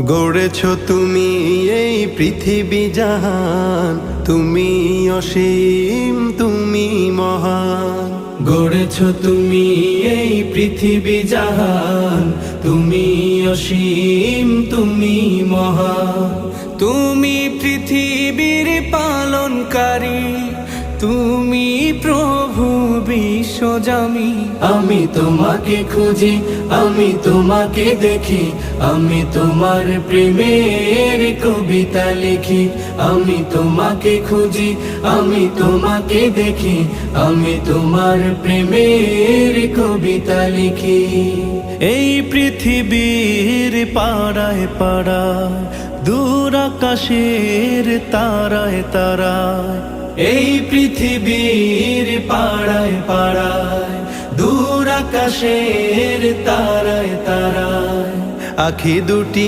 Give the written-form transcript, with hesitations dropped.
গড়েছ তুমি এই পৃথিবী জাহান, তুমি অসীম তুমি মহান। গড়েছ তুমি এই পৃথিবী জাহান, তুমি অসীম তুমি মহান। তুমি পৃথিবীর পালনকারী, তুমি প্রভু বিশ্বজামি। আমি তোমাকে খুঁজি, আমি তোমাকে দেখি, আমি তোমার প্রেমের কবিতা লিখি। আমি তোমাকে খুঁজি, আমি তোমাকে দেখি, আমি তোমার প্রেমের কবিতা লিখি। এই পৃথিবীর পাড়ায় পাড়ায়, দূর আকাশের তারায় তারায়, এই পৃথিবীর পাড়ায় পাড়ায়, দূর আকাশের তারায় তারায়, আখি দুটি